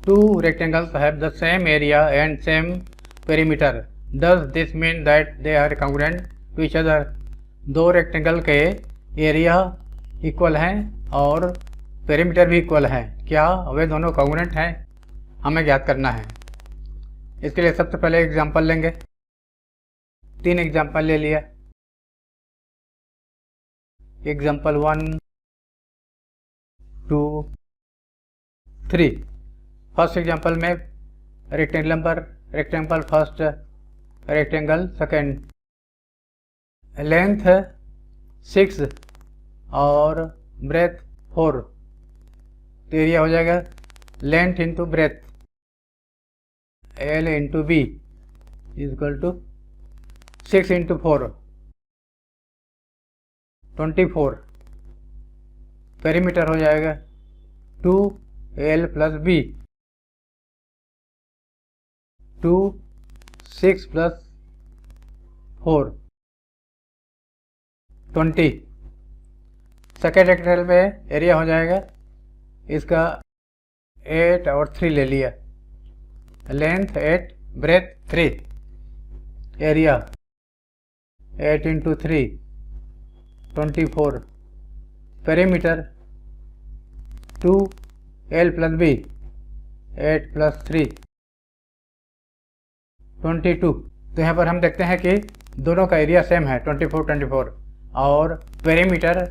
Two rectangles have the same area and same perimeter. Does this mean that they are congruent to each other? दो rectangle के area equal हैं और perimeter भी equal है, क्या वे दोनों कॉन्ग्रुएंट हैं? हमें ज्ञात करना है। इसके लिए सबसे पहले एग्जांपल लेंगे। 3 एग्जांपल ले लिया। एग्जांपल 1, 2, 3। फर्स्ट एग्जांपल में rectangle first, rectangle second, length 6 और ब्रेथ 4, तो एरिया हो जाएगा length into breadth L into B equal to 6 into 4 24। Perimeter हो जाएगा 2L plus B 2 6 plus 4 20। Second rectangle में एरिया हो जाएगा इसका 8 और 3 ले लिया, length 8 breadth 3, area 8 into 3 24। Perimeter 2L plus B 8 plus 3 22। तो यहाँ पर हम देखते हैं कि दोनों का एरिया सेम है 24 और पेरीमीटर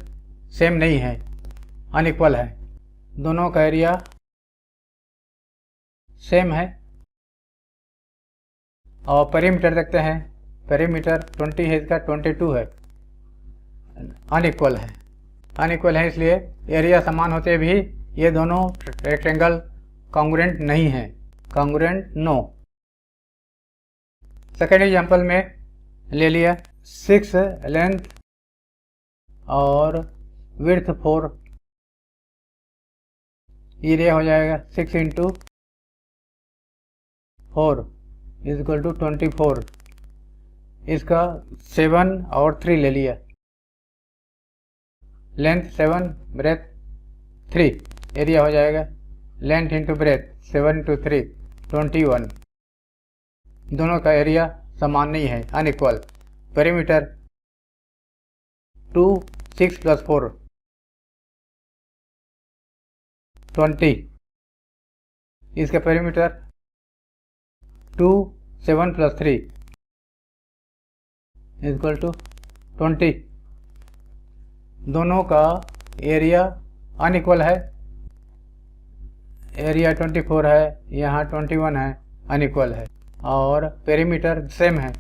सेम नहीं है, अनइक्वल है। दोनों का एरिया सेम है और पेरीमीटर देखते हैं, पेरीमीटर 20 है, इसका 22 है, अनइक्वल है। इसलिए एरिया समान होते भी ये दोनों रेक्टेंगल कॉन्ग्रुएंट नहीं है, कॉन्ग्रुएंट नो। सेकेंड एग्जांपल में ले लिया 6 लेंथ और विड्थ 4, एरिया हो जाएगा 6 इंटू 4 इक्वल टू 24। इसका 7 और 3 ले लिया, लेंथ 7 ब्रेथ 3, एरिया हो जाएगा लेंथ इंटू ब्रेथ 7 इंटू 3 21। दोनों का एरिया समान नहीं है, अनइक्वल। Perimeter 2 6 plus 4 20। इसका पेरीमीटर 2 7 प्लस 3 इक्वल टू 20। दोनों का एरिया अनइक्वल है, एरिया 24 है, यहाँ 21 है, अनइक्वल है। और पेरीमीटर सेम है,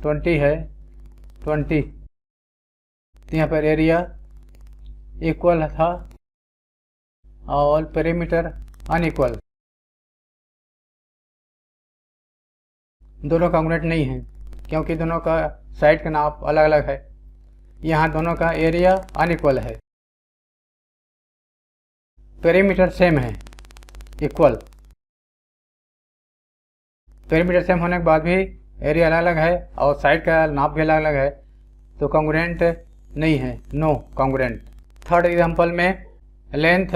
20 है 20, यहाँ पर एरिया इक्वल था और पेरीमीटर अनइक्वल। दोनों कॉन्ग्रुएंट नहीं है क्योंकि दोनों का साइड का नाप अलग अलग है। यहाँ दोनों का एरिया अनइक्वल है, पेरीमीटर सेम है, इक्वल। पेरीमीटर सेम होने के बाद भी एरिया अलग अलग है और साइड का नाप भी अलग अलग है, तो कॉन्ग्रुएंट नहीं है, नो कॉन्ग्रुएंट। थर्ड एग्जांपल में लेंथ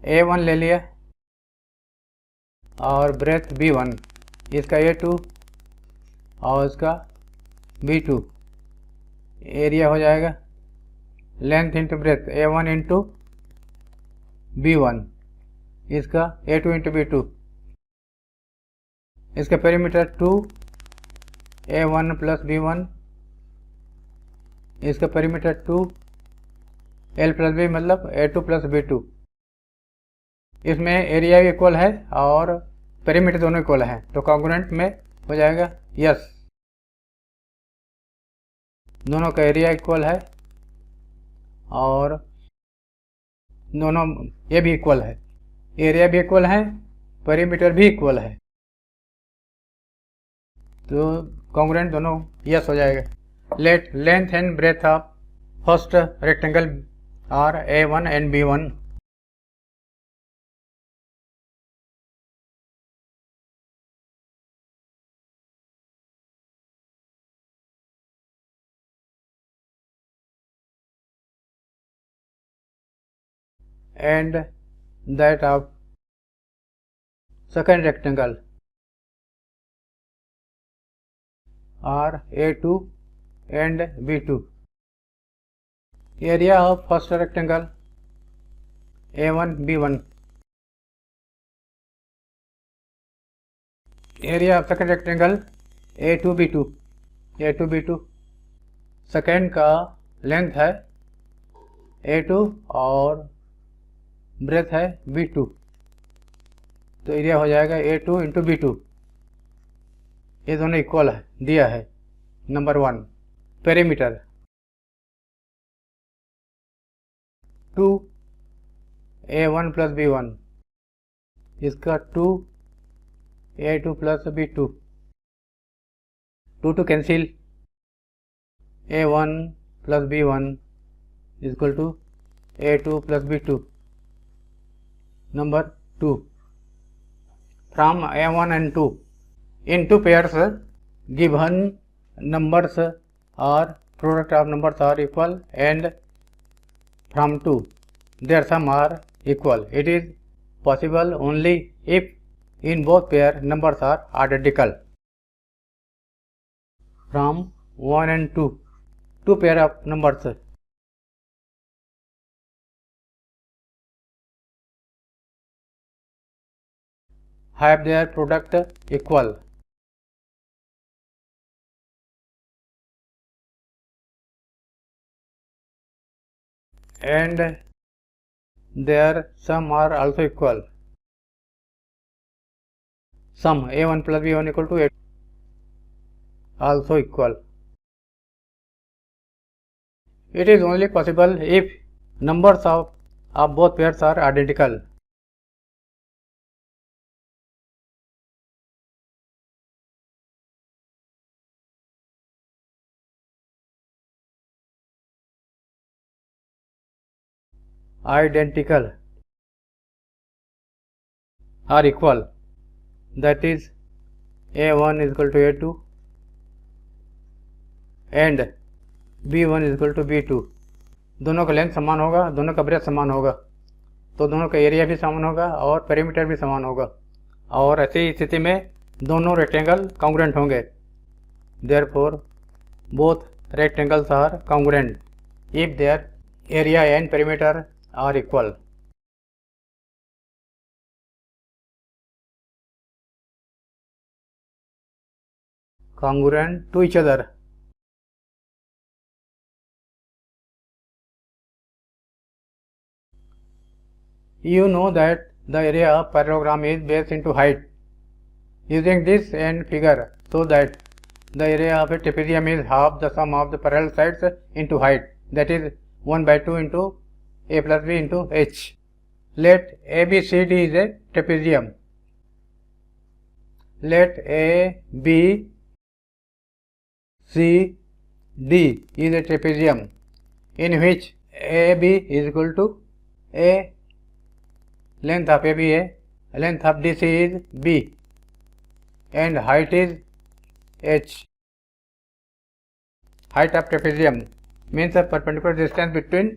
A1 ले लिया और ब्रेथ B1, इसका A2 और इसका B2, एरिया हो जाएगा length into breath A1 into B1, इसका A2 इंटू B2। इसका पेरीमीटर 2 A1 प्लस B1, इसका पेरीमीटर 2 L प्लस B मतलब A2 प्लस B2। इसमें एरिया भी इक्वल है और पेरीमीटर दोनों इक्वल है, तो कॉन्ग्रुएंट में हो जाएगा यस। दोनों का एरिया इक्वल है और दोनों ये भी इक्वल है, एरिया भी इक्वल है, पेरीमीटर भी इक्वल है, तो कॉन्ग्रुएंट दोनों यस हो जाएगा। Length and breadth of first rectangle are A1 and B1। and that of second rectangle are A2 and B2. Area of first rectangle A1 B1. Area of second rectangle A2 B2. A2 B2. Second का length है A2 और breath है B2, तो area हो जाएगा A2 into B2। ये दोनों equal है, दिया है। Number 1 perimeter 2 A1 plus B1, इसका 2 A2 plus B2, 2 to cancel, A1 plus B1 is equal to A2 plus B2. Number 2 from A1 and 2 in two pairs given numbers or product of numbers are equal and from 2 their sum are equal. It is possible only if in both pair numbers are identical. From 1 and 2 pair of numbers have their product equal and their sum are also equal. Sum A1 plus B1 equal to A also equal. It is only possible if numbers of both pairs are identical. Identical are equal, that is A1 is equal to A2 and B1 is equal to B2। दोनों का length समान होगा, दोनों का breath समान होगा, तो दोनों का एरिया भी समान होगा और पेरीमीटर भी समान होगा, और ऐसी स्थिति में दोनों रेक्टेंगल कॉन्ग्रुएंट होंगे। Therefore both rectangles are congruent if their area and perimeter are equal. congruent to each other. You know that the area of parallelogram is base into height. Using this and figure, so that the area of a trapezium is half the sum of the parallel sides into height, that is 1/2 into a plus b into h. Let ABCD is a trapezium. Let ABCD is a trapezium in which AB is equal to A, length of AB A, length of DC is B, and height is h. Height of trapezium means the perpendicular distance between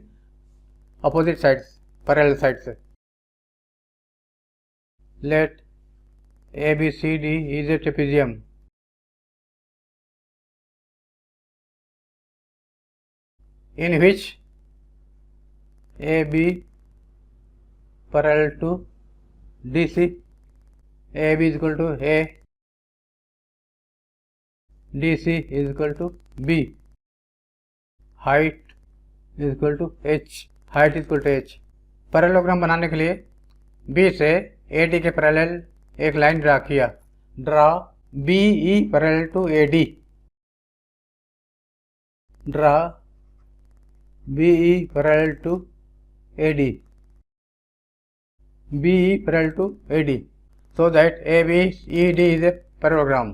opposite sides, parallel sides. Let ABCD is a trapezium in which AB parallel to DC, AB is equal to A, DC is equal to B, height is equal to h, height is equal to h. Parallelogram बनाने के लिए B से AD के parallel एक line draw किया। Draw BE parallel to AD, draw BE parallel to AD, BE parallel to AD, so that ABED is a parallelogram.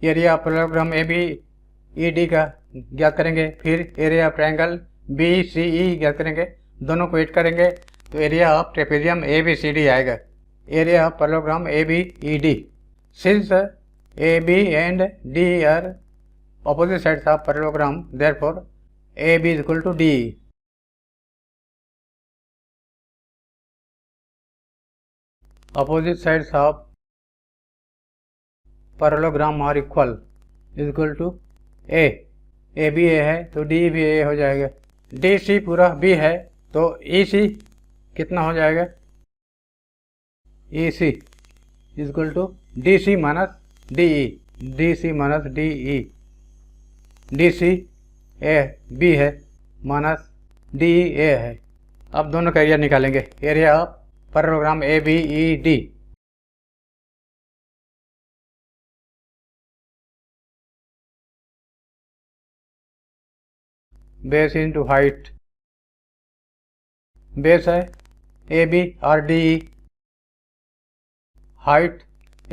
Area of parallelogram ABED का ज्ञात करेंगे, फिर एरिया ऑफ ट्रायंगल BCE ज्ञात करेंगे, दोनों को ऐड करेंगे तो एरिया ऑफ ट्रेपेजियम ABCD आएगा। Area of parallelogram ABED. Since AB and D are opposite sides of parallelogram, therefore AB is equal to DE. Opposite sides of parallelogram are equal is equal to A. A भी A है तो D भी A हो जाएगा. DC पूरा B है तो EC कितना हो जाएगा? EC is equal to DC minus DE. DC minus DE. DC A B है माइनस DE A है. अब दोनों का एरिया निकालेंगे. Area of parallelogram ABED. Base into height. Base है AB और DE. हाइट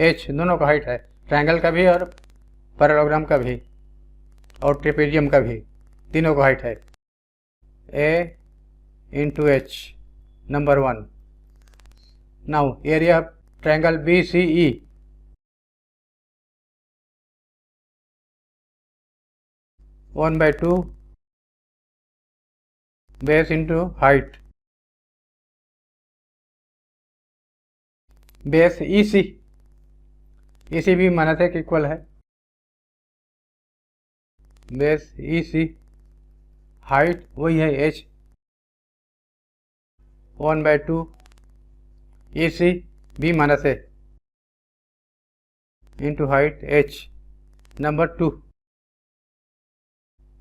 H, दोनों का हाइट है, ट्रायंगल का भी और पैरेललोग्राम का भी और ट्रेपेजियम का भी, तीनों का हाइट है. A into H number 1. Now area of triangle BCE. One by two base into height. Base EC. EC भी माइनस एक इक्वल है. Base EC. हाइट वही है H. One by two EC भी माइनस है into height H number 2.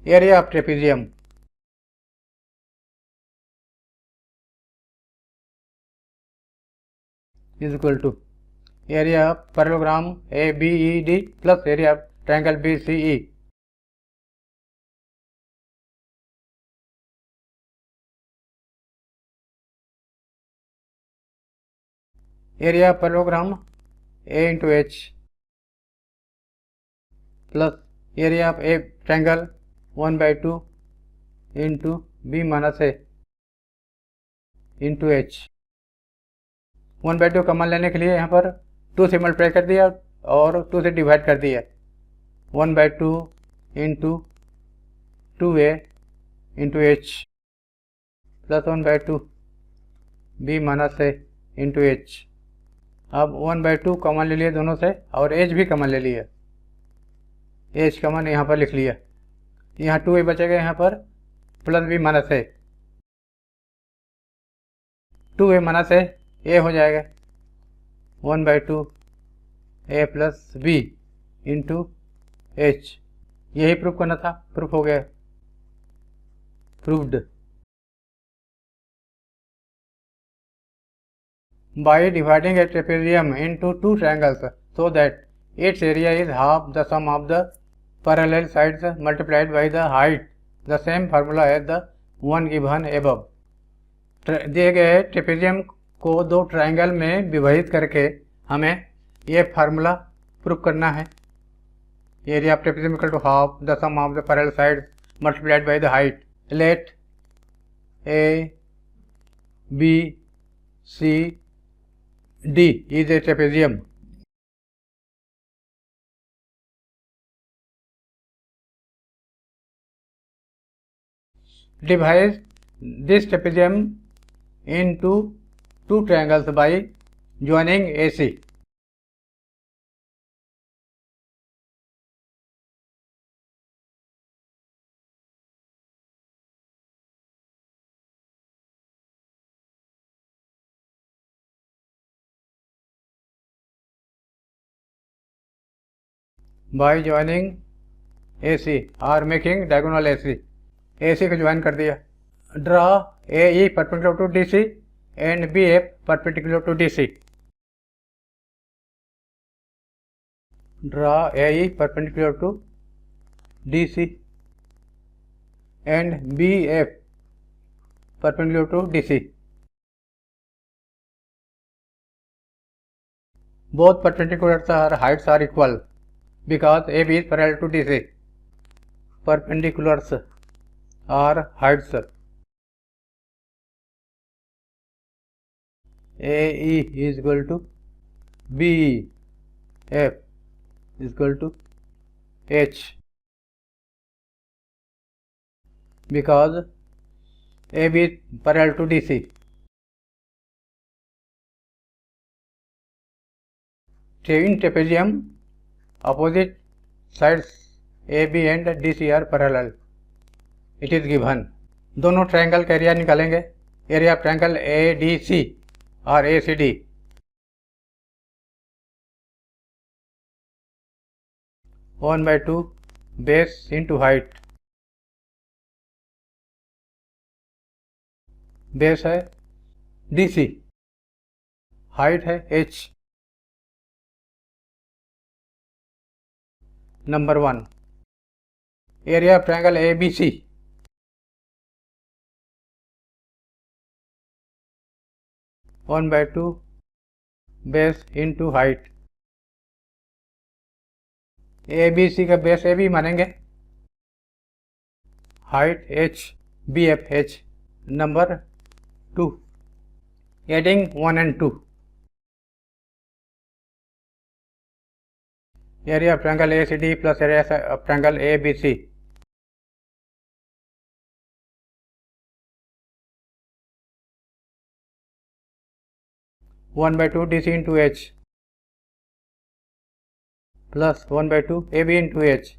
Area of trapezium is equal to area of parallelogram ABED plus area of triangle BCE. Area of parallelogram A into H plus area of A triangle 1 by 2 into B minus A into H. 1 by 2 common लेने के लिए यहाँ पर 2 से multiply कर दिया और 2 से डिवाइड कर दिया. 1 by 2 into 2A into H plus 1 by 2 B minus A into H. अब 1 बाई 2 कॉमन ले लिए दोनों से और H भी कॉमन ले लिया. H कॉमन यहाँ पर लिख लिया. यहाँ 2A बचेगा यहाँ पर plus B minus A. 2A minus A हो जाएगा 1 by 2 A plus B into H. यही प्रूफ करना था. प्रूफ हो गया. Proved. By dividing a trapezium into 2 triangles so that its area is half the sum of the parallel sides multiplied by the height. The same formula as the one given above. दिए गए trapezium को 2 triangle में विभाजित करके हमें ये formula proof करना है. Area of trapezium equal to half the sum of the parallel side multiplied by the height. Let A B C D is a trapezium. Divide this trapezium into 2 triangles by joining AC. By joining AC or making diagonal AC. AC को join कर दिया. Draw AE perpendicular to DC and BF perpendicular to DC. Draw AE perpendicular to DC and BF perpendicular to DC. Both perpendiculars are heights are equal because AB is parallel to DC. Perpendiculars are heights. AE is equal to BE. F is equal to H. because AB is parallel to DC. In trapezium, opposite sides AB and DC are parallel. It is given. दोनों triangle का area निकालेंगे. Area of triangle ADC और ACD. One by two base into height. Base है DC, height है H. Number 1, area of triangle ABC. One by two base into height. ABC का base AB मानेंगे, height H, BFH. Number 2, adding 1 and 2. Area of triangle ACD plus area of triangle ABC. One by two DC into H plus one by two AB into H.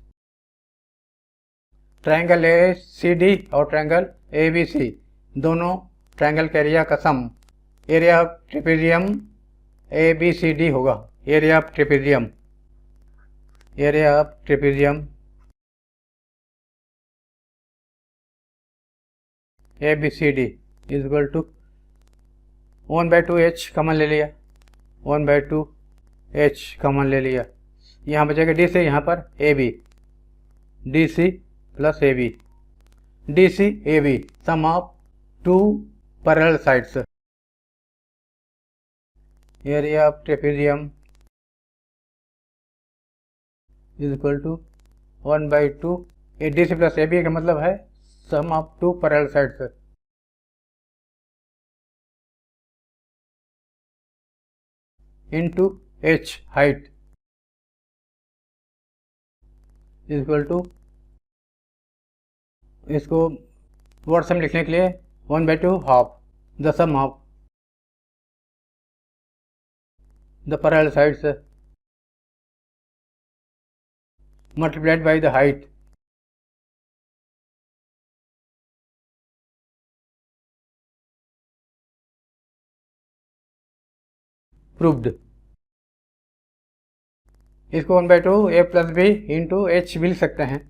Triangle ACD और triangle ABC दोनों triangle के area का sum area of trapezium ABCD होगा. Area of trapezium ABCD is equal to 1/2 H common ले लिया, 1/2 H common ले लिया. यहाँ बचेगा DC, यहाँ पर AB, DC plus AB, DC AB sum of two parallel sides. Area of trapezium is equal to 1/2 DC plus AB का मतलब है sum of two parallel sides. Into H height is equal to, इसको word sum लिखने के लिए 1/2 half the sum of the parallel sides multiplied by the height. Proved. इसको 1/2 A plus B into H भी लिख सकते हैं.